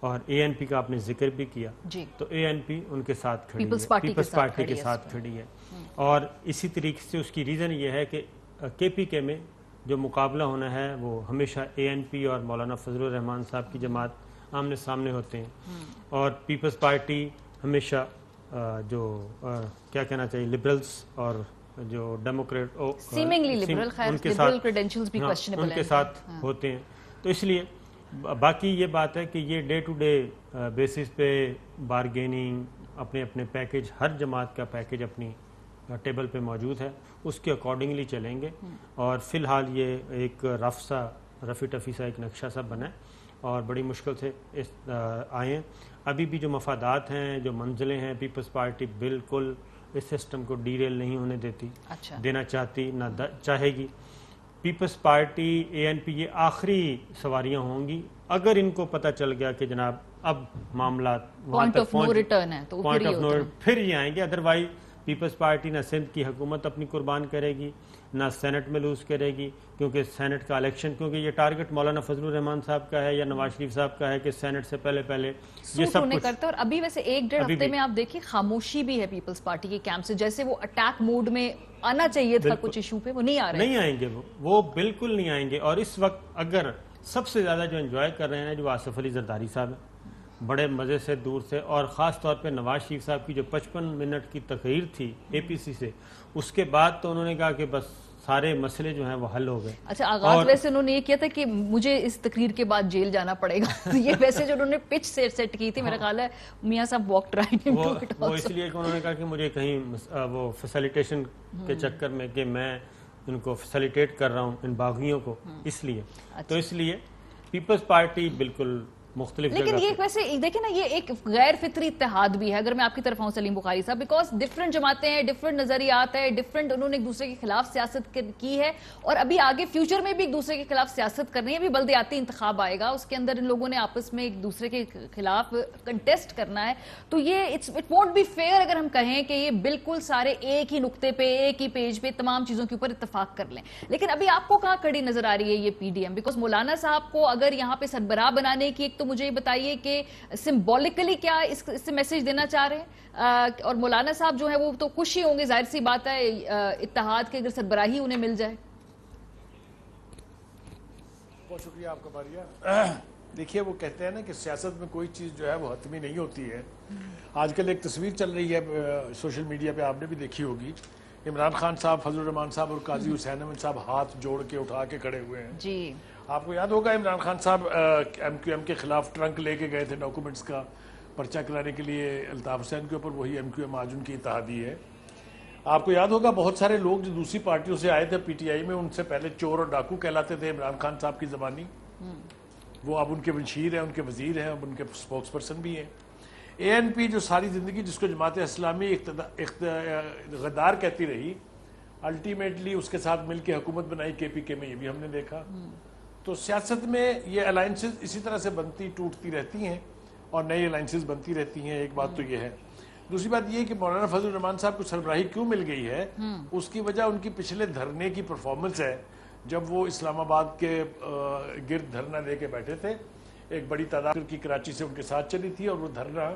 اور اے N P کا آپ نے ذکر بھی کیا جی تو اے این پی ان کے ساتھ کھڑی ہے، پیپلز پارٹی کے ساتھ کھڑی ہے. اور اسی طریقے سے اس کی ریزن یہ ہے کہ کے پی کے میں جو مقابلہ ہونا ہے وہ ہمیشہ اے این پی اور مولانا فضل الرحمان صاحب کی جماعت آمنے سامنے ہوتے ہیں، اور پیپلز پارٹی ہمیشہ جو کیا کہنا چاہیے لبرلز اور جو ڈیموکریٹ ان کے ساتھ ہوتے ہیں. تو اس لیے باقی یہ بات ہے کہ یہ ڈے ٹو ڈے بیسس پہ بارگیننگ، اپنے اپنے پیکج، ہر جماعت کا پیکج اپنی ٹیبل پہ موجود ہے، اس کے اکارڈنگلی چلیں گے. اور فی الحال یہ ایک رفی ٹفی سا ایک نقشہ سا بنا ہے اور بڑی مشکل سے آئے ہیں. ابھی بھی جو مفادات ہیں، جو منزلیں ہیں، پیپلز پارٹی بالکل اس سسٹم کو ڈیریل نہیں ہونے دیتی، دینا چاہتی نہ چاہے گی. پیپلز پارٹی، اے این پی یہ آخری سواریاں ہوں گی. اگر ان کو پتہ چل گیا کہ جناب اب معاملات پوائنٹ آف نو ریٹرن ہے تو پھر یہ آئیں گے. ادروائز پیپلز پارٹی نہ سندھ کی حکومت اپنی قربان کرے گی، نہ سینٹ میں لوز کرے گی، کیونکہ سینٹ کا الیکشن، کیونکہ یہ ٹارگٹ مولانا فضل الرحمان صاحب کا ہے یا نواز شریف صاحب کا ہے کہ سینٹ سے پہلے یہ سب کچھ کرتا ہے. اور ابھی ویسے 1-1.5 ہفتے میں آپ دیکھیں خاموشی بھی ہے پیپلز پارٹی کے کیمپ سے، جیسے وہ اٹیک موڈ میں آنا چاہیے تھا کچھ ایشو پہ، وہ نہیں آ رہے، نہیں آئیں گے، وہ بالکل نہیں آئیں گے. اور اس وقت اگر سب سے زیادہ جو انجوائے کر رہے ہیں جو آصف علی زرداری صاحب ہیں، بڑے مزے سے دور سے، اور خاص طور پہ نواز شریف صاحب کی جو 55 منٹ کی تقریر تھی اے پی سی سے، اس کے بعد تو انہوں نے کہا کہ بس سارے مسئلے جو ہیں وہ حل ہو گئے. اچھا آغاز ویسے انہوں نے یہ کیا تھا کہ مجھے اس تقریر کے بعد جیل جانا پڑے گا. یہ ویسے جو انہوں نے پچ سیٹ کی تھی، میرا خیال ہے میاں صاحب واکڈ رائٹ انٹو اٹ. وہ اس لیے کہ انہوں نے کہا کہ مجھے کہیں وہ فیسیلیٹیشن کے چکر میں کہ میں ان کو فیسیلیٹیٹ کر رہا ہوں ان باغیوں کو، اس لیے تو اس لیے پیپلز پارٹی بالکل مختلف. لیکن یہ ویسے دیکھیں نا، یہ ایک غیر فطری اتحاد بھی ہے. اگر میں آپ کی طرف آؤں سلیم بخاری صاحب، بیکاز ڈفرنٹ جماعتیں ہیں، ڈفرنٹ نظریات ہیں، ڈفرنٹ انہوں نے ایک دوسرے کے خلاف سیاست کی ہے، اور ابھی آگے فیوچر میں بھی ایک دوسرے کے خلاف سیاست کرنی ہے. ابھی بلدیاتی انتخاب آئے گا، اس کے اندر ان لوگوں نے آپس میں ایک دوسرے کے خلاف کنٹیسٹ کرنا ہے. تو یہ اٹ وونٹ بی فیئر اگر ہم کہیں کہ یہ بالکل سارے ایک ہی نقطے پہ، ایک ہی پیج پہ تمام چیزوں کے اوپر اتفاق کر لیں. لیکن ابھی آپ کو کہاں کھڑی نظر آ رہی ہے یہ پی ڈی ایم؟ بیکاز مولانا صاحب کو اگر یہاں پہ سربراہ بنانے کی، ایک تو مجھے یہ بتائیے کہ سمبولکلی کیا اس سے میسج دینا چاہ رہے ہیں، اور مولانا صاحب جو ہیں وہ تو خوش ہی ہوں گے، ظاہر سی بات ہے اتحاد کے اگر سربراہی انہیں مل جائے. بہت شکریہ آپ کا باریہ. دیکھیے وہ کہتے ہیں نا کہ سیاست میں کوئی چیز جو ہے وہ حتمی نہیں ہوتی ہے. آج کل ایک تصویر چل رہی ہے سوشل میڈیا پہ، آپ نے بھی دیکھی ہوگی، عمران خان صاحب، فضل الرحمان صاحب اور قاضی حسین احمد صاحب ہاتھ جوڑ کے اٹھا کے کھڑے ہوئے ہیں. جی آپ کو یاد ہوگا عمران خان صاحب ایم کیو ایم کے خلاف ٹرنک لے کے گئے تھے ڈاکومنٹس کا پرچہ کرانے کے لیے الطاف حسین کے اوپر، وہی ایم کیو ایم آج ان کی اتحادی ہے. آپ کو یاد ہوگا بہت سارے لوگ جو دوسری پارٹیوں سے آئے تھے پی ٹی آئی میں، ان سے پہلے چور اور ڈاکو کہلاتے تھے عمران خان صاحب کی زبانی. وہ اب ان کے منشیر ہیں، ان کے وزیر ہیں، اب ان کے سپوکس پرسن بھی ہیں. اے این پی جو ساری زندگی جس کو جماعت اسلامی غدار کہتی رہی، الٹیمیٹلی اس کے ساتھ مل کے حکومت بنائی کے پی کے میں، یہ بھی ہم نے دیکھا. تو سیاست میں یہ الائنسز اسی طرح سے بنتی ٹوٹتی رہتی ہیں اور نئی الائنسز بنتی رہتی ہیں. ایک بات تو یہ ہے. دوسری بات یہ کہ مولانا فضل الرحمان صاحب کو سربراہی کیوں مل گئی ہے، اس کی وجہ ان کی پچھلے دھرنے کی پرفارمنس ہے. جب وہ اسلام آباد کے گرد دھرنا لے کے بیٹھے تھے، ایک بڑی تعداد کی کراچی سے ان کے ساتھ چلی تھی، اور وہ دھرنا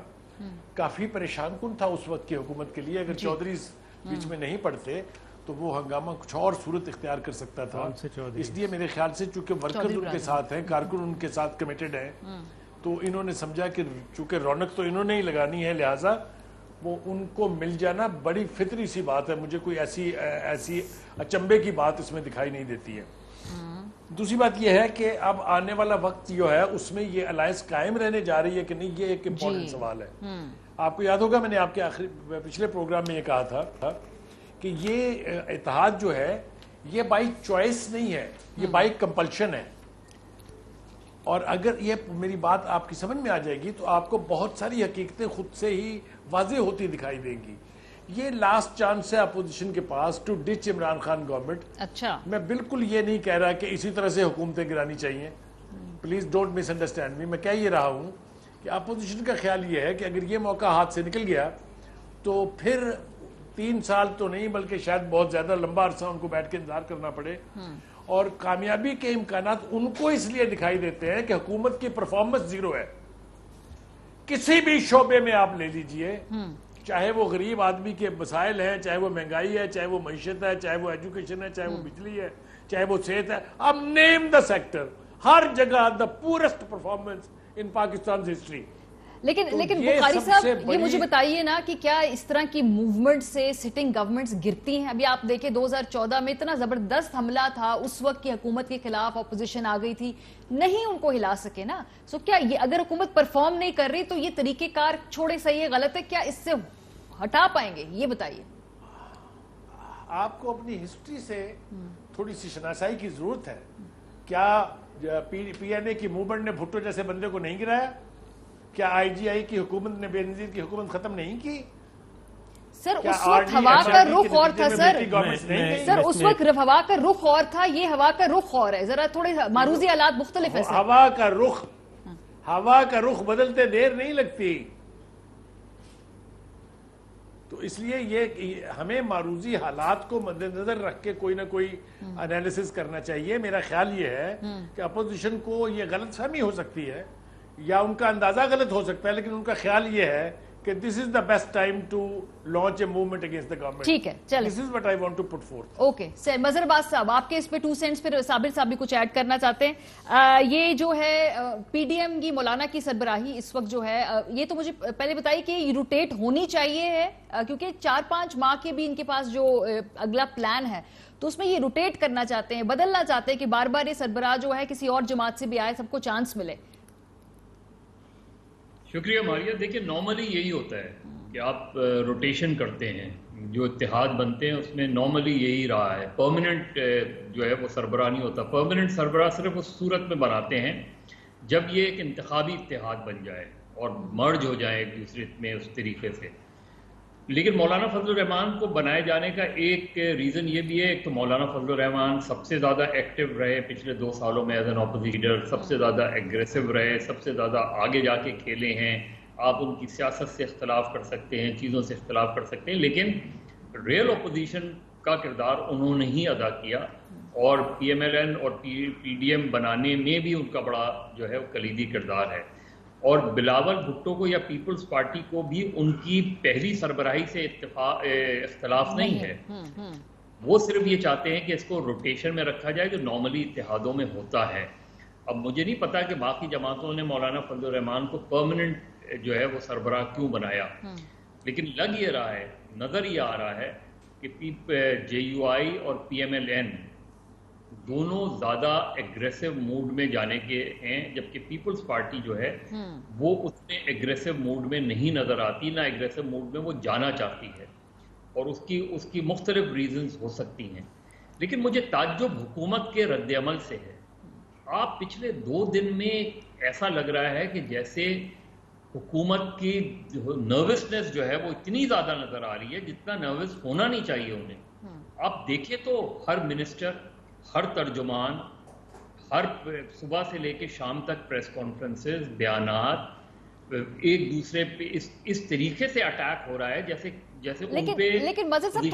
کافی پریشان کن تھا اس وقت کی حکومت کے لیے. اگر چودھریز بیچ میں نہیں پڑتے تو وہ ہنگامہ کچھ اور صورت اختیار کر سکتا تھا. اس لیے میرے خیال سے چونکہ ورکرز ان کے ساتھ ہیں، کارکن ان کے ساتھ کمیٹڈ ہیں، تو انہوں نے سمجھا کہ چونکہ رونق تو انہوں نے ہی لگانی ہے، لہٰذا وہ ان کو مل جانا بڑی فطری سی بات ہے. مجھے کوئی ایسی اچنبے کی بات اس میں دکھائی نہیں دیتی ہے. دوسری بات یہ ہے کہ اب آنے والا وقت جو ہے اس میں یہ الائنس قائم رہنے جا رہی ہے کہ نہیں، یہ ایک امپورٹنٹ سوال ہے. آپ کو یاد ہوگا میں نے آپ کے پچھلے پروگرام میں یہ کہا تھا کہ یہ اتحاد جو ہے یہ بائی چوائس نہیں ہے، یہ بائی کمپلشن ہے. اور اگر یہ میری بات آپ کی سمجھ میں آ جائے گی تو آپ کو بہت ساری حقیقتیں خود سے ہی واضح ہوتی دکھائی دیں گی. یہ لاسٹ چانس ہے اپوزیشن کے پاس to ditch Imran Khan government. اچھا میں بالکل یہ نہیں کہہ رہا کہ اسی طرح سے حکومتیں گرانی چاہیے، please don't miss understand me. میں کہہ یہ رہا ہوں کہ اپوزیشن کا خیال یہ ہے کہ اگر یہ موقع ہاتھ سے نکل گیا تو پھر 3 سال تو نہیں بلکہ شاید بہت زیادہ لمبا عرصہ ان کو بیٹھ کے انتظار کرنا پڑے. اور کامیابی کے امکانات ان کو اس لیے دکھائی دیتے ہیں کہ حکومت کی پرفارمنس زیرو ہے. کسی بھی شعبے میں آپ لے لیجئے، چاہے وہ غریب آدمی کے مسائل ہیں، چاہے وہ مہنگائی ہے، چاہے وہ معیشت ہے، چاہے وہ ایجوکیشن ہے، چاہے وہ بجلی ہے، چاہے وہ صحت ہے، اب نیم دا سیکٹر، ہر جگہ دا پورسٹ پرفارمنس ان پاکستان ہسٹری. لیکن بخاری صاحب یہ مجھے بتائیے نا کہ کیا اس طرح کی موومنٹ سے سٹنگ گورنمنٹس گرتی ہیں؟ ابھی آپ دیکھیں 2014 میں اتنا زبردست حملہ تھا، اس وقت کی حکومت کے خلاف اپوزیشن آ گئی تھی، نہیں ان کو ہلا سکے نا. سو کیا یہ اگر حکومت پرفارم نہیں کر رہی تو یہ طریقہ کار چھوڑے صحیح ہے غلط ہے، کیا اس سے ہٹا پائیں گے؟ یہ بتائیے. آپ کو اپنی ہسٹری سے تھوڑی سی شناسائی کی ضرورت ہے. کیا پی این اے کی موومنٹ نے بھٹو جیسے بندے کو نہیں گرایا؟ کیا آئی جی آئی کی حکومت نے بے نظیر کی حکومت ختم نہیں کی؟ سر اس وقت ہوا کا رخ اور تھا سر اس وقت ہوا کا رخ اور تھا، یہ ہوا کا رخ اور ہے، ذرا تھوڑے معروضی حالات مختلف ہیں. ہوا کا رخ بدلتے دیر نہیں لگتی. تو اس لیے یہ ہمیں معروضی حالات کو مد نظر رکھ کے کوئی نہ کوئی انالیسس کرنا چاہیے. میرا خیال یہ ہے کہ اپوزیشن کو یہ غلط فہمی ہو سکتی ہے یا ان کا اندازہ غلط ہو سکتا ہے، لیکن ان کا خیال یہ ہے کہ this is the best time to launch a movement against the government. ٹھیک ہے چلیں. This is what I want to put forth. Okay sir Mazhar Abbas صاحب آپ کے اس پہ 2 سینٹس پھر صابر صاحب بھی کچھ ایڈ کرنا چاہتے ہیں. یہ جو ہے پی ڈی ایم کی مولانا کی سربراہی اس وقت جو ہے یہ تو مجھے پہلے بتائیے کہ یہ روٹیٹ ہونی چاہیے ہے کیونکہ 4-5 ماہ کے بھی ان کے پاس جو اگلا پلان ہے تو اس میں یہ روٹیٹ کرنا چاہتے ہیں، بدلنا چاہتے ہیں کہ بار بار یہ سربراہ جو ہے کسی اور جماعت سے بھی آئے، سب کو چانس ملے. شکریہ ماریہ. دیکھیں نارملی یہی ہوتا ہے کہ آپ روٹیشن کرتے ہیں، جو اتحاد بنتے ہیں اس میں نارملی یہی رہا ہے. پرماننٹ جو ہے وہ سربراہ نہیں ہوتا. پرماننٹ سربراہ صرف اس صورت میں بناتے ہیں جب یہ ایک انتخابی اتحاد بن جائے اور مرج ہو جائے ایک دوسرے میں اس طریقے سے. لیکن مولانا فضل الرحمان کو بنائے جانے کا ایک ریزن یہ بھی ہے، ایک تو مولانا فضل الرحمان سب سے زیادہ ایکٹیو رہے پچھلے 2 سالوں میں ایز این اپوزیشن لیڈر، سب سے زیادہ ایگریسو رہے، سب سے زیادہ آگے جا کے کھیلے ہیں. آپ ان کی سیاست سے اختلاف کر سکتے ہیں، چیزوں سے اختلاف کر سکتے ہیں، لیکن ریئل اپوزیشن کا کردار انہوں نے ہی ادا کیا اور پی ایم ایل این اور پی ڈی ایم بنانے میں بھی ان کا بڑا جو ہے کلیدی کردار ہے. اور بلاول بھٹو کو یا پیپلز پارٹی کو بھی ان کی پہلی سربراہی سے اختلاف نہیں ہے. وہ صرف یہ چاہتے ہیں کہ اس کو روٹیشن میں رکھا جائے جو نارملی اتحادوں میں ہوتا ہے. اب مجھے نہیں پتا کہ باقی جماعتوں نے مولانا فضل الرحمان کو پرماننٹ جو ہے وہ سربراہ کیوں بنایا، لیکن لگ یہ رہا ہے، نظر یہ آ رہا ہے کہ جے یو آئی اور پی ایم ایل این دونوں زیادہ ایگریسو موڈ میں جانے کے ہیں، جبکہ پیپلز پارٹی جو ہے وہ اس میں ایگریسو موڈ میں نہیں نظر آتی، نہ ایگریسو موڈ میں وہ جانا چاہتی ہے، اور اس کی مختلف ریزنز ہو سکتی ہیں. لیکن مجھے تعجب حکومت کے رد عمل سے ہے. آپ پچھلے 2 دن میں ایسا لگ رہا ہے کہ جیسے حکومت کی نروسنس جو ہے وہ اتنی زیادہ نظر آ رہی ہے جتنا نروس ہونا نہیں چاہیے انہیں. آپ دیکھیں تو ہر منسٹر، ہر ترجمان، ہر صبح سے لے کے شام تک پریس کانفرنسز، بیانات، ایک دوسرے پہ اس طریقے سے اٹیک ہو رہا ہے جیسے لیکن مظہر صاحب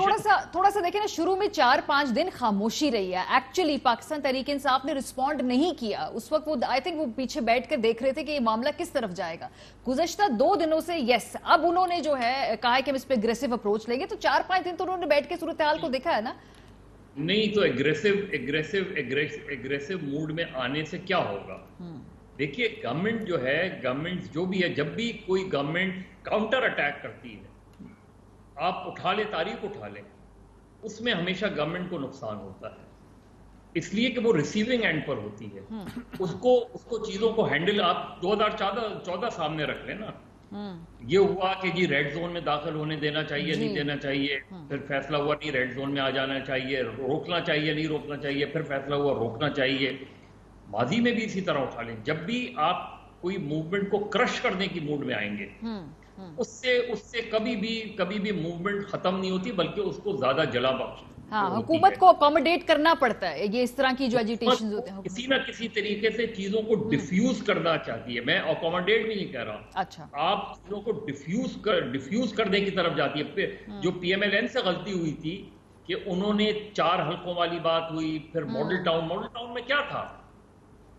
تھوڑا سا دیکھیں نا، شروع میں 4-5 دن خاموشی رہی ہے. ایکچولی پاکستان تحریک انصاف نے رسپونڈ نہیں کیا. اس وقت وہ آئی تھنک وہ پیچھے بیٹھ کر دیکھ رہے تھے کہ یہ معاملہ کس طرف جائے گا. گزشتہ 2 دنوں سے یس اب انہوں نے جو ہے کہا ہے کہ ہم اس پہ اگریسو اپروچ لیں گے، تو 4-5 دن تو انہوں نے بیٹھ کے صورتحال کو دیکھا ہے نا. نہیں تو ایگریسو موڈ میں آنے سے کیا ہوگا؟ دیکھیے گورنمنٹ جو ہے، گورنمنٹ جو بھی ہے، جب بھی کوئی گورنمنٹ کاؤنٹر اٹیک کرتی ہے، آپ اٹھا لیں، تاریخ اٹھا لیں، اس میں ہمیشہ گورنمنٹ کو نقصان ہوتا ہے، اس لیے کہ وہ ریسیونگ اینڈ پر ہوتی ہے. اس کو چیزوں کو ہینڈل آپ 2014 سامنے رکھ لیں نا. یہ ہوا کہ جی ریڈ زون میں داخل ہونے دینا چاہیے نہیں دینا چاہیے، پھر فیصلہ ہوا نہیں ریڈ زون میں آ جانا چاہیے، روکنا چاہیے نہیں روکنا چاہیے، پھر فیصلہ ہوا روکنا چاہیے. ماضی میں بھی اسی طرح اٹھا لیں. جب بھی آپ کوئی موومنٹ کو کرش کرنے کی موڈ میں آئیں گے، اس سے کبھی بھی موومنٹ ختم نہیں ہوتی، بلکہ اس کو زیادہ جلا بخش. حکومت کو اکوموڈیٹ کرنا پڑتا ہے. یہ اس طرح کی جو ایجیٹیشنز ہوتے ہیں کسی نہ کسی طریقے سے چیزوں کو ڈیفیوز کرنا چاہتی ہے. میں اکوموڈیٹ بھی نہیں کہہ رہا، اچھا آپ چیزوں کو ڈیفیوز کرنے کی طرف جاتی ہے. جو پی ایم ایل این سے غلطی ہوئی تھی کہ انہوں نے 4 حلقوں والی بات ہوئی، پھر ماڈل ٹاؤن میں کیا تھا؟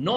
9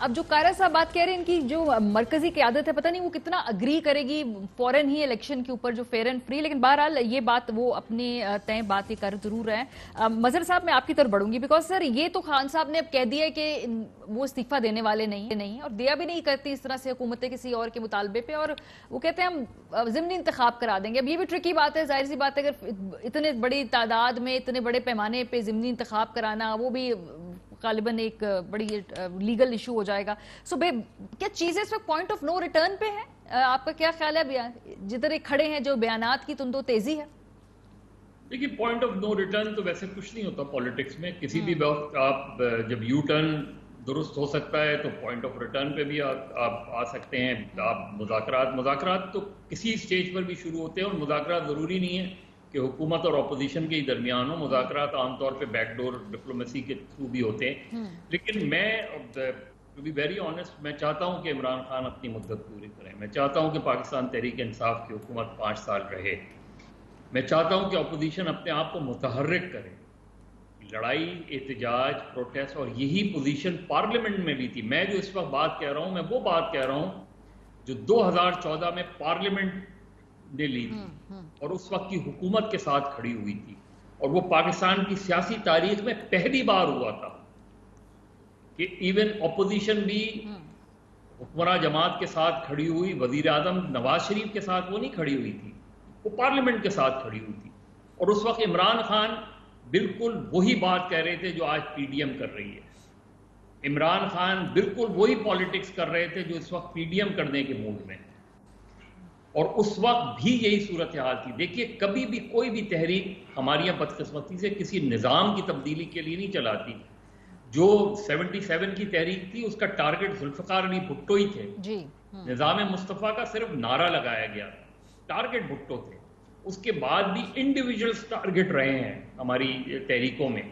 اب جو کائرہ صاحب بات کہہ رہے ہیں ان کی جو مرکزی قیادت ہے پتہ نہیں وہ کتنا اگری کرے گی فوراً ہی الیکشن کے اوپر جو فیئر اینڈ فری، لیکن بہرحال یہ بات وہ اپنی طے بات یہ کر ضرور رہے ہیں۔ مظہر صاحب میں آپ کی طرف بڑھوں گی بیکاز سر یہ تو خان صاحب نے اب کہہ دیا ہے کہ وہ استعفیٰ دینے والے نہیں اور دیا بھی نہیں کرتی اس طرح سے حکومتیں کسی اور کے مطالبے پہ، اور وہ کہتے ہیں ہم ضمنی انتخاب کرا دیں گے۔ اب یہ بھی ٹرکی بات ہے، ظاہر سی بات ہے اگر اتنے بڑی تعداد میں اتنے بڑے پیمانے پہ ضمنی انتخاب کرانا وہ بھی غالباً ایک بڑی لیگل ایشو ہو جائے گا۔ سو کیا چیزیں اس وقت پوائنٹ آف نو ریٹرن پہ ہے؟ آپ کا کیا خیال ہے؟ جدھر کھڑے ہیں جو بیانات کی تندو تیزی ہے؟ دیکھیے پوائنٹ آف نو ریٹرن تو ویسے کچھ نہیں ہوتا پالیٹکس میں، کسی بھی وقت آپ جب یو ٹرن درست ہو سکتا ہے تو پوائنٹ آف ریٹرن پہ بھی آپ آ سکتے ہیں۔ آپ مذاکرات تو کسی سٹیج پر بھی شروع ہوتے ہیں، اور مذاکرات ضروری نہیں ہے کہ حکومت اور اپوزیشن کے درمیان ہو، مذاکرات عام طور پہ بیک ڈور ڈپلومیسی کے تھرو بھی ہوتے ہیں۔ لیکن میں ٹو بی ویری آنیسٹ میں چاہتا ہوں کہ عمران خان اپنی مدت پوری کریں، میں چاہتا ہوں کہ پاکستان تحریک انصاف کی حکومت 5 سال رہے، میں چاہتا ہوں کہ اپوزیشن اپنے آپ کو متحرک کرے، لڑائی احتجاج پروٹیسٹ، اور یہی پوزیشن پارلیمنٹ میں بھی تھی۔ میں جو اس وقت بات کہہ رہا ہوں میں وہ بات کہہ رہا ہوں جو 2014 میں پارلیمنٹ نے لی تھی اور اس وقت کی حکومت کے ساتھ کھڑی ہوئی تھی، اور وہ پاکستان کی سیاسی تاریخ میں پہلی بار ہوا تھا کہ ایون اپوزیشن بھی حکمراں جماعت کے ساتھ کھڑی ہوئی۔ وزیر اعظم نواز شریف کے ساتھ وہ نہیں کھڑی ہوئی تھی، وہ پارلیمنٹ کے ساتھ کھڑی ہوئی تھی، اور اس وقت عمران خان بالکل وہی بات کہہ رہے تھے جو آج پی ڈی ایم کر رہی ہے۔ عمران خان بالکل وہی پالیٹکس کر رہے تھے جو اس وقت پی ڈی ایم کرنے کے موڈ میں، اور اس وقت بھی یہی صورتحال تھی۔ دیکھیے کبھی بھی کوئی بھی تحریک ہماری یہاں بدقسمتی سے کسی نظام کی تبدیلی کے لیے نہیں چلاتی۔ جو 77 کی تحریک تھی اس کا ٹارگٹ ذوالفقار علی بھٹو ہی تھے، نظام مصطفیٰ کا صرف نعرہ لگایا گیا، ٹارگٹ بھٹو تھے۔ اس کے بعد بھی انڈیویجولز ٹارگٹ رہے ہیں ہماری تحریکوں میں،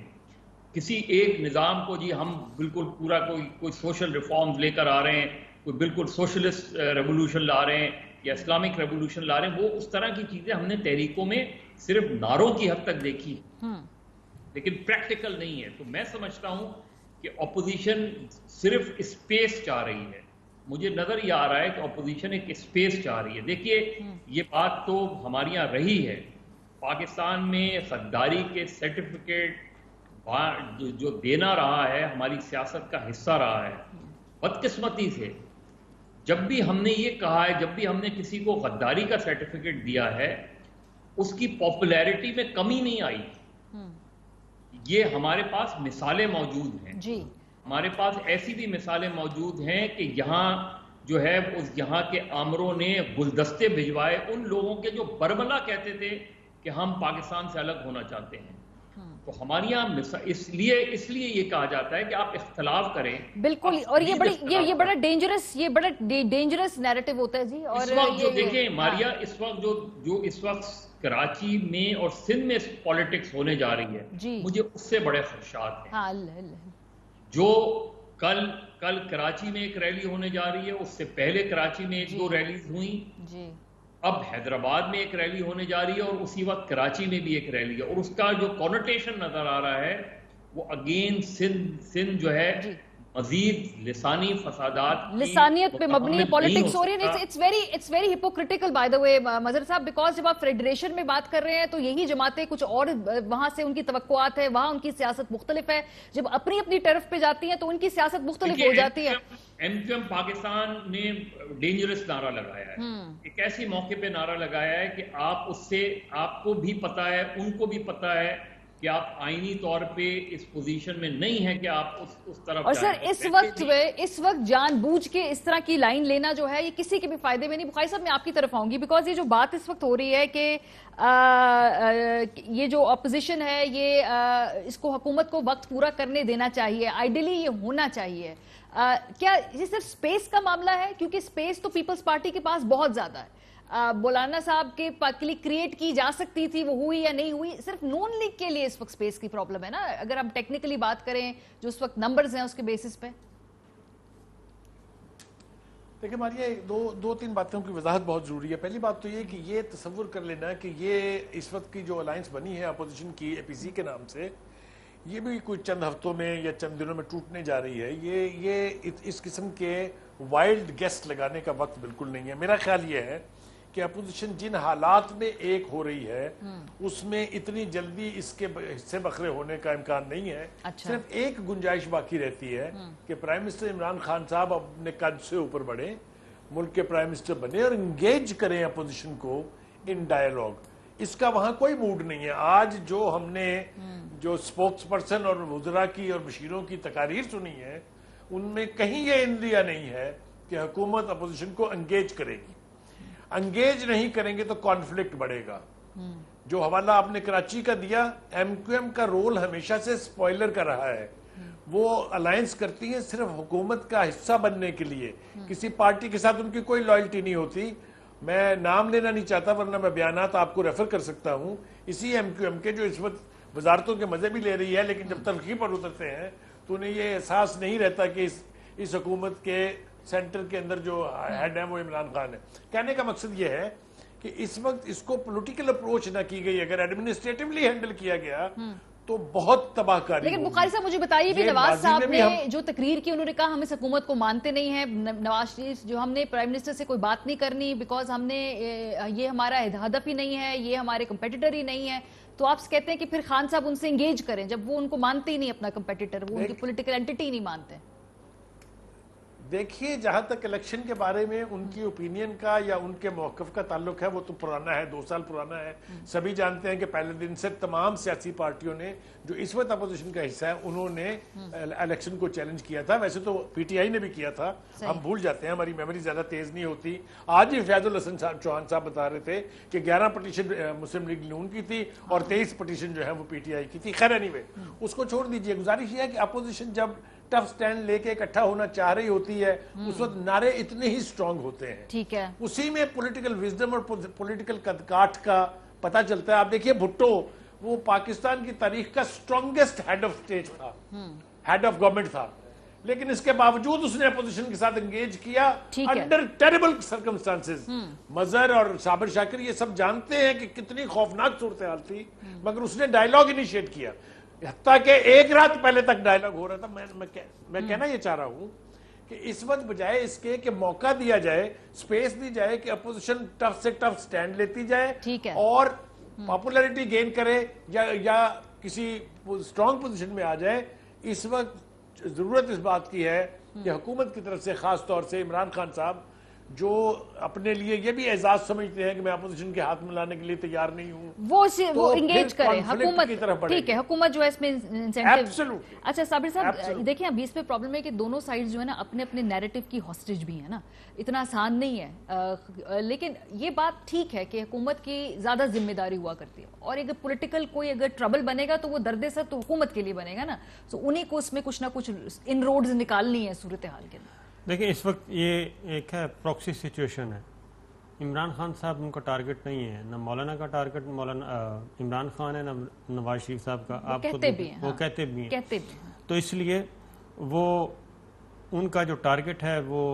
کسی ایک نظام کو جی ہم بالکل پورا کوئی سوشل ریفارمز لے کر آ رہے ہیں، کوئی بالکل سوشلسٹ ریولوشن لا رہے ہیں یا اسلامک ریولوشن لا رہے ہیں، وہ اس طرح کی چیزیں ہم نے تحریکوں میں صرف نعروں کی حد تک دیکھی لیکن پریکٹیکل نہیں ہے۔ تو میں سمجھتا ہوں کہ اپوزیشن صرف اسپیس چاہ رہی ہے، مجھے نظر یہ آ رہا ہے کہ اپوزیشن ایک اسپیس چاہ رہی ہے۔ دیکھیے یہ بات تو ہمارے یہاں رہی ہے، پاکستان میں غداری کے سرٹیفکیٹ جو دینا رہا ہے ہماری سیاست کا حصہ رہا ہے۔ بدقسمتی سے جب بھی ہم نے یہ کہا ہے، جب بھی ہم نے کسی کو غداری کا سرٹیفکیٹ دیا ہے اس کی پاپولیرٹی میں کمی نہیں آئی۔ یہ ہمارے پاس مثالیں موجود ہیں، ہمارے پاس ایسی بھی مثالیں موجود ہیں کہ یہاں جو ہے اس یہاں کے آمروں نے گلدستے بھجوائے ان لوگوں کے جو برملا کہتے تھے کہ ہم پاکستان سے الگ ہونا چاہتے ہیں۔ تو ہمارے یہاں اس لیے یہ کہا جاتا ہے کہ آپ اختلاف کریں بالکل، اور یہ بڑا ڈینجرس نیریٹو ہوتا ہے جی۔ اور اس وقت جو دیکھیں ماریا، اس وقت جو اس وقت کراچی میں اور سندھ میں پالیٹکس ہونے جا رہی ہے، مجھے اس سے بڑے خدشات ہیں۔ جو کل کراچی میں ایک ریلی ہونے جا رہی ہے، اس سے پہلے کراچی میں 1-2 ریلیز ہوئیں، اب حیدرآباد میں ایک ریلی ہونے جا رہی ہے، اور اسی وقت کراچی میں بھی ایک ریلی ہے، اور اس کا جو کونوٹیشن نظر آ رہا ہے وہ اگین سندھ جو ہے مزید لسانی فسادات، لسانیت پہ مبنی پالیٹکس ہو رہی ہے۔ It's very hypocritical by the way Mazhar صاحب، بیکاز جب آپ فیڈریشن میں بات کر رہے ہیں تو یہی جماعتیں کچھ اور وہاں سے ان کی توقعات ہے، وہاں ان کی سیاست مختلف ہے، جب اپنی ٹرف پہ جاتی ہیں تو ان کی سیاست مختلف ہو جاتی ہے۔ ایم کیو ایم پاکستان نے ڈینجرس نعرہ لگایا ہے، ایک ایسی موقع پہ نعرہ لگایا ہے کہ آپ اس سے آپ کو بھی پتا ہے ان کو بھی پتا ہے کہ آپ آئینی طور پہ اس پوزیشن میں نہیں ہے کہ آپ اس طرف اور سر اس وقت جان بوجھ کے اس طرح کی لائن لینا جو ہے یہ کسی کے بھی فائدے میں نہیں۔ بخاری صاحب میں آپ کی طرف آؤں گی، بیکاز یہ جو بات اس وقت ہو رہی ہے کہ یہ جو اپوزیشن ہے یہ اس کو حکومت کو وقت پورا کرنے دینا چاہیے، آئیڈیلی یہ ہونا چاہیے، کیا یہ صرف سپیس کا معاملہ ہے؟ کیونکہ سپیس تو پیپلز پارٹی کے پاس بہت زیادہ ہے، مولانا صاحب کے لیے کریٹ کی جا سکتی تھی، وہ ہوئی یا نہیں ہوئی، صرف نون لیگ کے لیے اس وقت سپیس کی پرابلم ہے نا، اگر ہم ٹیکنیکلی بات کریں جو اس وقت نمبرز ہیں اس کے بیسس پہ۔ دیکھیں ماریا، دو تین باتوں کی وضاحت بہت ضروری ہے۔ پہلی بات تو یہ کہ یہ تصور کر لینا کہ یہ اس وقت کی جو الائنس بنی ہے اپوزیشن کی اے پی سی کے نام سے، یہ بھی کوئی چند ہفتوں میں یا چند دنوں میں ٹوٹنے جا رہی ہے. یہ اس قسم کے وائلڈ گیسٹ لگانے کا وقت بالکل نہیں ہے. میرا خیال یہ ہے کہ اپوزیشن جن حالات میں ایک ہو رہی ہے اس میں اتنی جلدی اس کے حصے بکھرے ہونے کا امکان نہیں ہے. صرف ایک گنجائش باقی رہتی ہے کہ پرائم منسٹر عمران خان صاحب اپنے قد سے اوپر بڑھیں, ملک کے پرائم منسٹر بنے اور انگیج کریں اپوزیشن کو ان ڈائیلاگ. اس کا وہاں کوئی موڈ نہیں ہے. آج جو ہم نے جو سپوکس پرسن اور وزراء کی اور مشیروں کی تقاریر سنی ہے ان میں کہیں یہ اندیا نہیں ہے کہ حکومت اپوزیشن کو انگیج کرے گی. انگیج نہیں کریں گے تو کانفلکٹ بڑھے گا. جو حوالہ آپ نے کراچی کا دیا, ایم کیو ایم کا رول ہمیشہ سے سپوائلر کا رہا ہے. وہ الائنس کرتی ہیں صرف حکومت کا حصہ بننے کے لیے, کسی پارٹی کے ساتھ ان کی کوئی لائلٹی نہیں ہوتی. میں نام لینا نہیں چاہتا ورنہ میں بیانات آپ کو ریفر کر سکتا ہوں اسی ایم کیو ایم کے, جو اس وقت وزارتوں کے مزے بھی لے رہی ہے لیکن جب تلخی پر اترتے ہیں تو انہیں یہ احساس نہیں رہتا کہ اس حکومت کے سینٹر کے اندر جو ہیڈ ہے وہ عمران خان ہے. کہنے کا مقصد یہ ہے کہ اس وقت اس کو پولیٹیکل اپروچ نہ کی گئی, اگر ایڈمنسٹریٹولی ہینڈل کیا گیا تو بہت تباہ کاری. لیکن بخاری صاحب مجھے بتائیے بھی, نواز صاحب نے جو تقریر کی انہوں نے کہا ہم اس حکومت کو مانتے نہیں ہیں. نواز شریف جو ہم نے پرائم منسٹر سے کوئی بات نہیں کرنی بیکاز ہم نے یہ ہمارا ہدف ہی نہیں ہے, یہ ہمارے کمپیٹیٹر ہی نہیں ہے. تو آپ کہتے ہیں کہ پھر خان صاحب ان سے انگیج کریں جب وہ ان کو مانتے ہی نہیں اپنا کمپیٹیٹر, وہ ان کی پولیٹیکل اینٹی نہیں مانتے. دیکھیے جہاں تک الیکشن کے بارے میں ان کی اوپینین کا یا ان کے موقف کا تعلق ہے وہ تو پرانا ہے, 2 سال پرانا ہے. سبھی جانتے ہیں کہ پہلے دن سے تمام سیاسی پارٹیوں نے جو اس وقت اپوزیشن کا حصہ ہے انہوں نے الیکشن کو چیلنج کیا تھا. ویسے تو پی ٹی آئی نے بھی کیا تھا, ہم بھول جاتے ہیں, ہماری میموری زیادہ تیز نہیں ہوتی. آج ہی فیاض الحسن چوہان صاحب بتا رہے تھے کہ 11 پٹیشن مسلم لیگ نون کی تھی اور 23 پٹیشن جو ہے وہ پی ٹی آئی کی تھی. خیر اینی وے اس کو چھوڑ دیجئے. گزارش یہ ہے کہ اپوزیشن جب ٹف سٹینڈ لے کے اکٹھا ہونا چاہ رہی ہوتی ہے اس وقت نعرے اتنے ہی سٹرونگ ہوتے ہیں. ٹھیک ہے, اسی میں پولیٹیکل وزڈم اور پولیٹیکل قدکاٹ کا پتہ چلتا ہے. آپ دیکھیے بھٹو وہ پاکستان کی تاریخ کا سٹرونگسٹ ہیڈ آف سٹیٹ تھا, ہیڈ آف گورنمنٹ تھا, لیکن اس کے باوجود اس نے اپوزیشن کے ساتھ انگیج کیا انڈر ٹیریبل سرکمسٹانسز. مظہر اور صابر شاکر یہ سب جانتے ہیں کہ کتنی خوفناک صورتحال تھی, مگر اس نے ڈائیلاگ انیشیٹ کیا. حتیٰ کہ ایک رات پہلے تک ڈائیلاگ ہو رہا تھا. میں کہنا یہ چاہ رہا ہوں کہ اس وقت بجائے اس کے کہ موقع دیا جائے, سپیس دی جائے کہ اپوزیشن ٹف سے ٹف سٹینڈ لیتی جائے اور پاپولیرٹی گین کرے یا کسی سٹرونگ پوزیشن میں آ جائے. اس وقت ضرورت اس بات کی ہے کہ حکومت کی طرف سے خاص طور سے عمران خان صاحب جو اپنے لیے یہ بھی اعزاز سمجھتے ہیں کہ میں اپوزیشن کے ہاتھ ملانے کے لیے تیار نہیں ہوں, وہ انگیج کریں حکومت. ٹھیک ہے, حکومت جو ہے اس میں انسینٹیو. اچھا صابر صاحب دیکھیں ابھی اس پہ پرابلم ہے کہ دونوں سائڈز جو ہے نا اپنے اپنے نیریٹو کی ہاسٹیج بھی ہیں نا, اتنا آسان نہیں ہے. لیکن یہ بات ٹھیک ہے کہ حکومت کی زیادہ ذمہ داری ہوا کرتی ہے, اور اگر پولیٹیکل کوئی اگر ٹربل بنے گا تو وہ درد سر تو حکومت کے لیے بنے گا نا. تو انہیں کو اس میں کچھ نہ کچھ ان روڈز نکالنی ہے صورتحال کے اندر. دیکھیں اس وقت یہ ایک ہے پروکسی سچویشن ہے. عمران خان صاحب ان کا ٹارگٹ نہیں ہے, نہ مولانا کا ٹارگٹ مولانا عمران خان ہے, نہ نواز شریف صاحب کا. آپ کہتے بھی ہیں, وہ کہتے بھی ہیں. تو اس لیے وہ ان کا جو ٹارگٹ ہے وہ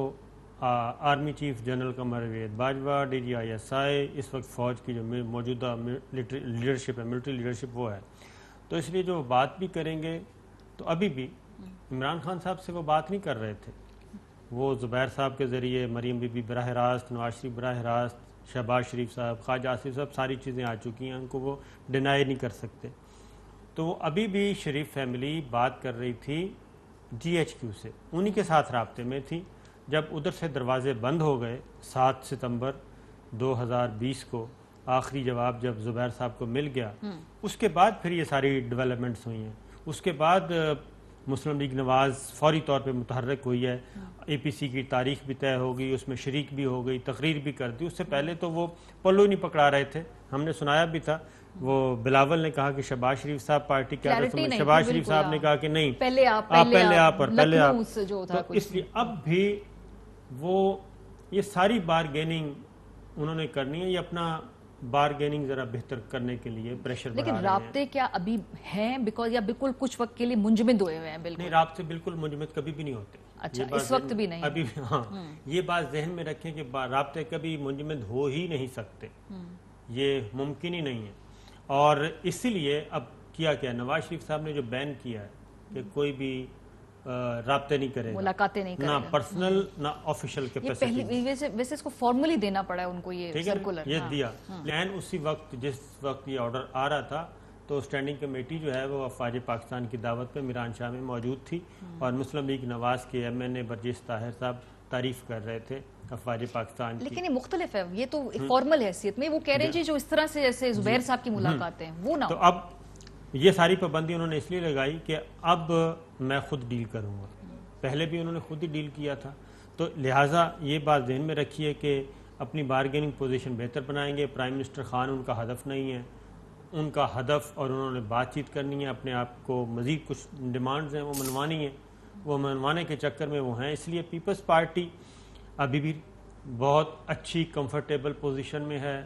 army chief general Qamar Javed Bajwa, D G I S I, اس وقت فوج کی جو موجودہ لیڈرشپ ہے, ملٹری لیڈرشپ وہ ہے. تو اس لیے جو بات بھی کریں گے تو ابھی بھی عمران خان صاحب سے وہ بات نہیں کر رہے تھے. وہ زبیر صاحب کے ذریعے, مریم بی بی براہ راست, نواز شریف براہ راست, شہباز شریف صاحب, خواجہ آصف صاحب, ساری چیزیں آ چکی ہیں, ان کو وہ ڈینائی نہیں کر سکتے. تو ابھی بھی شریف فیملی بات کر رہی تھی جی ایچ کیو سے, انہی کے ساتھ رابطے میں تھی. جب ادھر سے دروازے بند ہو گئے 7 ستمبر 2020 کو آخری جواب جب زبیر صاحب کو مل گیا, اس کے بعد پھر یہ ساری ڈیولپمنٹس ہوئی ہیں. اس کے بعد مسلم لیگ نواز فوری طور پہ متحرک ہوئی ہے. اے پی سی کی تاریخ بھی طے ہو گئی, اس میں شریک بھی ہو گئی, تقریر بھی کر دی. اس سے پہلے تو وہ پلو نہیں پکڑا رہے تھے, ہم نے سنایا بھی تھا. وہ بلاول نے کہا کہ شہباز شریف صاحب پارٹی کیا تھا, شہباز شریف صاحب نے کہا کہ نہیں پہلے آپ. تو اس لیے اب بھی وہ یہ ساری بارگیننگ انہوں نے کرنی ہے, یہ اپنا بارگیننگ ذرا بہتر کرنے کے لیے پریشر بڑھا رہے ہیں. لیکن رابطے کیا ابھی ہیں بیکاز یا بالکل کچھ وقت کے لیے منجمد ہوئے ہوئے ہیں؟ بالکل نہیں, رابطے بالکل منجمد کبھی بھی نہیں ہوتے. اچھا, اس وقت بھی نہیں ابھی. ہاں, یہ بات ذہن میں رکھیں کہ رابطے کبھی منجمد ہو ہی نہیں سکتے, یہ ممکن ہی نہیں ہے. اور اسی لیے اب کیا کیا نواز شریف صاحب نے جو بین کیا ہے کہ کوئی بھی رابطے نہیں کرے گا, ملاقاتیں نہیں کرے گا, نہ پرسنل نہ آفیشیل کیپیسٹی, ویسے اس کو فارملی دینا پڑا ہے ان کو یہ سرکولر, یہ دیا. لیکن اسی وقت جس وقت یہ آرڈر آ رہا تھا تو اسٹینڈنگ کمیٹی جو ہے وہ افواج پاکستان کی دعوت پہ میران شاہ میں موجود تھی, اور مسلم لیگ نواز کے MNA برجیش طاہر صاحب تعریف کر رہے تھے افواج پاکستان کی. لیکن یہ مختلف ہے, یہ تو فارمل حیثیت میں, وہ کہہ رہے ہیں جی جو اس طرح سے جیسے زبیر صاحب کی ملاقاتیں ہیں وہ نہ. تو اب یہ ساری پابندی انہوں نے اس لیے لگائی کہ اب میں خود ڈیل کروں گا, پہلے بھی انہوں نے خود ہی ڈیل کیا تھا, تو لہٰذا یہ بات ذہن میں رکھیے کہ اپنی بارگیننگ پوزیشن بہتر بنائیں گے. پرائم منسٹر خان ان کا ہدف نہیں ہے, ان کا ہدف, اور انہوں نے بات چیت کرنی ہے, اپنے آپ کو مزید کچھ ڈیمانڈز ہیں وہ منوانی ہیں, وہ منوانے کے چکر میں وہ ہیں. اس لیے پیپلز پارٹی ابھی بھی بہت اچھی کمفرٹیبل پوزیشن میں ہے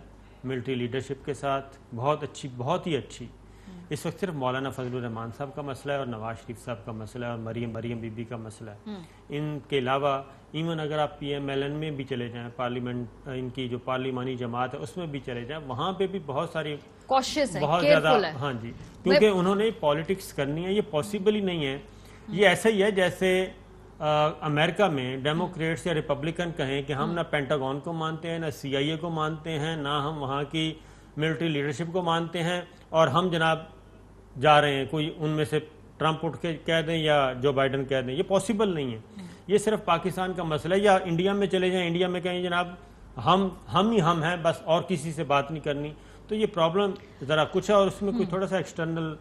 ملٹری لیڈرشپ کے ساتھ, بہت اچھی, بہت ہی اچھی. اس وقت صرف مولانا فضل الرحمان صاحب کا مسئلہ ہے اور نواز شریف صاحب کا مسئلہ ہے اور مریم بی بی کا مسئلہ ہے. ان کے علاوہ ایون اگر آپ PMLN میں بھی چلے جائیں, پارلیمنٹ ان کی جو پارلیمانی جماعت ہے اس میں بھی چلے جائیں, وہاں پہ بھی بہت ساری بہت زیادہ, ہاں جی, کیونکہ انہوں نے پالیٹکس کرنی ہے. یہ پاسبل ہی نہیں ہے. یہ ایسا ہی ہے جیسے امریکہ میں ڈیموکریٹس یا ریپبلکن کہیں کہ ہم نہ پینٹاگون کو مانتے ہیں, نہ CIA کو مانتے ہیں, نہ ہم وہاں کی ملٹری لیڈرشپ کو مانتے ہیں, اور ہم جناب جا رہے ہیں کوئی ان میں سے ٹرمپ اٹھ کے کہہ دیں یا جو بائیڈن کہہ دیں. یہ پاسبل نہیں ہے. یہ صرف پاکستان کا مسئلہ ہے. یا انڈیا میں چلے جائیں, انڈیا میں کہیں جناب ہم ہی ہم ہیں بس, اور کسی سے بات نہیں کرنی. تو یہ پرابلم ذرا کچھ ہے, اور اس میں کوئی تھوڑا سا ایکسٹرنل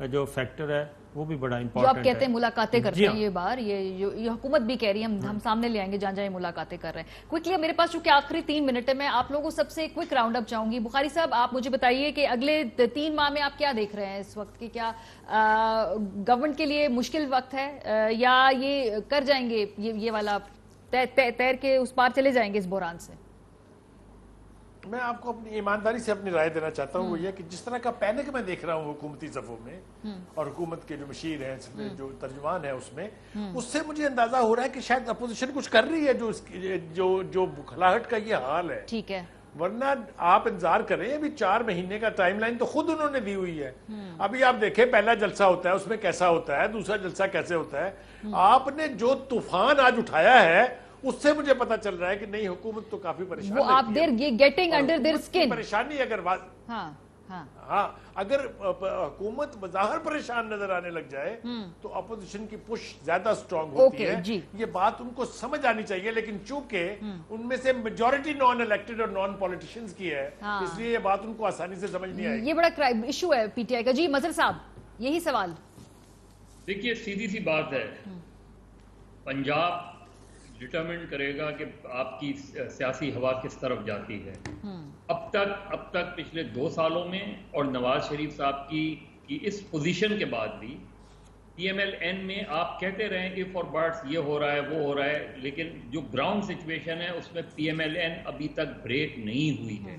جو فیکٹر ہے وہ بھی بڑا امپورٹنٹ ہے. جو آپ کہتے ہیں ملاقاتیں کرتے ہیں, یہ بار یہ حکومت بھی کہہ رہی ہے ہم سامنے لے آئیں گے جہاں جہاں ملاقاتیں کر رہے ہیں. کوئکلی میرے پاس چونکہ آخری 3 منٹ ہے, میں آپ لوگوں سب سے کوئک راؤنڈ اپ چاہوں گی. بخاری صاحب آپ مجھے بتائیے کہ اگلے 3 ماہ میں آپ کیا دیکھ رہے ہیں اس وقت, کہ کیا گورنمنٹ کے لیے مشکل وقت ہے, یا یہ کر جائیں گے, یہ والا تیر کے اس پار چلے جائیں گے اس بحران سے؟ میں آپ کو اپنی ایمانداری سے اپنی رائے دینا چاہتا ہوں. وہ یہ کہ جس طرح کا پینک میں دیکھ رہا ہوں حکومتی صفوں میں, اور حکومت کے جو مشیر ہیں, جو ترجمان ہے, اس سے مجھے اندازہ ہو رہا ہے کہ شاید اپوزیشن کچھ کر رہی ہے جو بکھلاہٹ کا یہ حال ہے. ٹھیک ہے, ورنہ آپ انتظار کریں, ابھی 4 مہینے کا ٹائم لائن تو خود انہوں نے دی ہوئی ہے. ابھی آپ دیکھیں پہلا جلسہ ہوتا ہے اس میں کیسا ہوتا ہے, دوسرا جلسہ کیسے ہوتا ہے. آپ نے جو طوفان آج اٹھایا ہے اس سے مجھے پتا چل رہا ہے کہ نہیں, حکومت تو کافی پریشان ہے. وہ آپ گیٹنگ انڈر دیئر اسکن پریشانی اگر ہاں اگر حکومت بظاہر پریشان نظر آنے لگ جائے تو اپوزیشن کی پش زیادہ سٹرونگ ہوتی ہے. یہ بات ان کو سمجھ آنی چاہیے, لیکن چونکہ ان میں سے میجورٹی نان الیکٹڈ اور نان پولیٹیشینز کی ہے, اس لیے یہ بات ان کو آسانی سے سمجھ نہیں آئی. یہ بڑا ایشو ہے PTI کا. جی مظہر صاحب یہی سوال. دیکھیے سیدھی سی بات ہے, پنجاب ڈٹرمنٹ کرے گا کہ آپ کی سیاسی ہوا کس طرف جاتی ہے. اب تک پچھلے 2 سالوں میں, اور نواز شریف صاحب کی اس پوزیشن کے بعد بھی, PMLN میں آپ کہتے رہیں کہ فار بارڈس یہ ہو رہا ہے وہ ہو رہا ہے, لیکن جو گراؤنڈ سچویشن ہے اس میں PMLN ابھی تک بریک نہیں ہوئی ہے.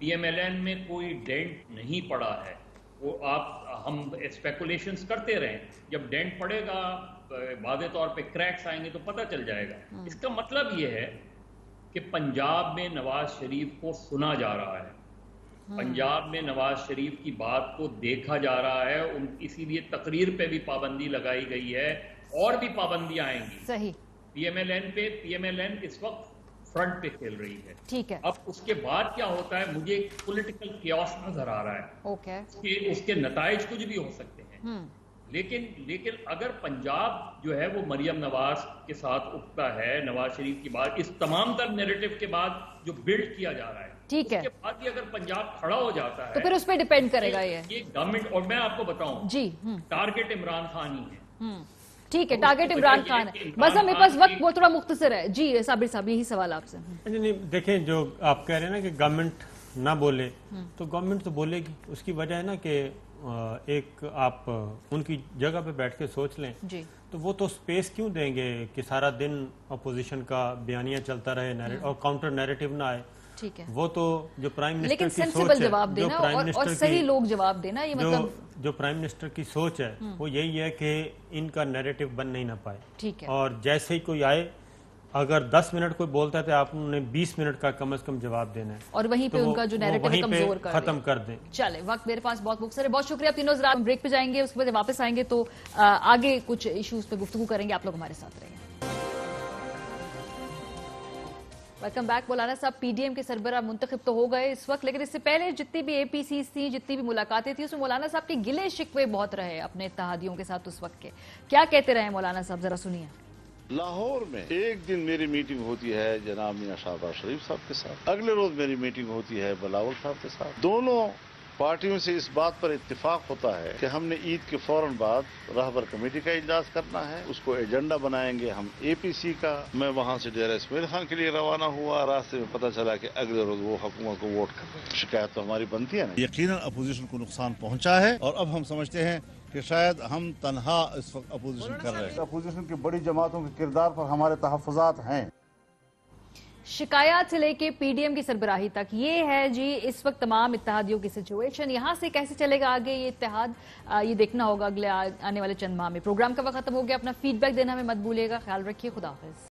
PMLN میں کوئی ڈینٹ نہیں پڑا ہے. وہ ہم اسپیکولیشنز کرتے رہیں, جب ڈینٹ پڑے گا واضح طور پہ کریکس آئیں گے تو پتہ چل جائے گا. اس کا مطلب یہ ہے کہ پنجاب میں نواز شریف کو سنا جا رہا ہے, پنجاب میں نواز شریف کی بات کو دیکھا جا رہا ہے. اسی لیے تقریر پہ بھی پابندی لگائی گئی ہے, اور بھی پابندیاں آئیں گی. صحیح. PMLN اس وقت فرنٹ پہ کھیل رہی ہے. ٹھیک ہے. اب اس کے بعد کیا ہوتا ہے, مجھے پولیٹیکل کیوس نظر آ رہا ہے. اس کے نتائج کچھ بھی ہو سکتے ہیں. لیکن اگر پنجاب جو ہے وہ مریم نواز کے ساتھ اٹھتا ہے, نواز شریف کی بات اس تمام تر نیریٹو کے بعد جو بلڈ کیا جا رہا ہے, ٹھیک ہے, اس کے بعد بھی اگر پنجاب کھڑا ہو جاتا ہے تو پھر اس پہ ڈیپینڈ کرے گا یہ گورنمنٹ. اور میں آپ کو بتاؤں جی, ٹارگٹ عمران خان ہی ہے. ٹھیک ہے, ٹارگٹ عمران خان ہے. بس ہمیں پاس وقت وہ تھوڑا مختصر ہے. جی صابر صاحب یہی سوال آپ سے. دیکھیں جو آپ کہہ رہے ہیں نا کہ گورنمنٹ نہ بولے, تو گورنمنٹ تو بولے گی. اس کی وجہ ہے نا کہ ایک آپ ان کی جگہ پہ بیٹھ کے سوچ لیں تو وہ تو سپیس کیوں دیں گے کہ سارا دن اپوزیشن کا بیانیہ چلتا رہے اور کاؤنٹر نیریٹو نہ آئے. وہ تو جو پرائم منسٹر کی سوچ ہے, اور صحیح لوگ جواب دینا, یہ مطلب جو پرائم منسٹر کی سوچ ہے وہ یہی ہے کہ ان کا نیریٹو بن نہیں نہ پائے. اور جیسے ہی کوئی آئے اگر 10 منٹ کوئی بولتا ہے تو آپ نے 20 منٹ کا کم از کم جواب دینا ہے، اور وہیں پہ تو ان کا جو نیریٹو ہے کمزور کر ختم کر دیں۔ چلے وقت میرے پاس بہت مختصر ہے، بہت شکریہ تینوں حضرات۔ ہم بریک پہ جائیں گے، اس کے بعد واپس آئیں گے تو آگے کچھ ایشوز پہ گفتگو کریں گے، آپ لوگ ہمارے ساتھ رہیں۔ Welcome back. مولانا صاحب پی ڈی ایم کے سربراہ منتخب تو ہو گئے اس وقت، لیکن اس سے پہلے جتنی بھی اے پی سیز تھیں، جتنی بھی ملاقاتیں تھیں، اس میں مولانا صاحب کے گلے شکوے بہت رہے اپنے اتحادیوں کے ساتھ اس وقت کے۔ کیا کہتے رہے مولانا صاحب، ذرا سنیے۔ لاہور میں ایک دن میری میٹنگ ہوتی ہے جناب میاں شہباز شریف صاحب کے ساتھ، اگلے روز میری میٹنگ ہوتی ہے بلاول صاحب کے ساتھ۔ دونوں پارٹیوں سے اس بات پر اتفاق ہوتا ہے کہ ہم نے عید کے فوراً بعد رہبر کمیٹی کا اجلاس کرنا ہے، اس کو ایجنڈا بنائیں گے ہم اے پی سی کا۔ میں وہاں سے ڈیرہ اسماعیل خان کے لیے روانہ ہوا، راستے میں پتہ چلا کہ اگلے روز وہ حکومت کو ووٹ کر رہے ہیں۔ شکایت تو ہماری بنتی ہے نا، یقیناً اپوزیشن کو نقصان پہنچا ہے، اور اب ہم سمجھتے ہیں کہ شاید ہم تنہا اس وقت اپوزیشن کر رہے ہیں۔ اپوزیشن کی بڑی جماعتوں کے کردار پر ہمارے تحفظات ہیں۔ شکایات سے لے کے پی ڈی ایم کی سربراہی تک یہ ہے جی اس وقت تمام اتحادیوں کی سچویشن۔ یہاں سے کیسے چلے گا آگے یہ اتحاد، یہ دیکھنا ہوگا اگلے آنے والے چند ماہ میں۔ پروگرام کا وقت ختم ہو گیا، اپنا فیڈ بیک دینا ہمیں مت بھولیے گا۔ خیال رکھیے، خدا حافظ۔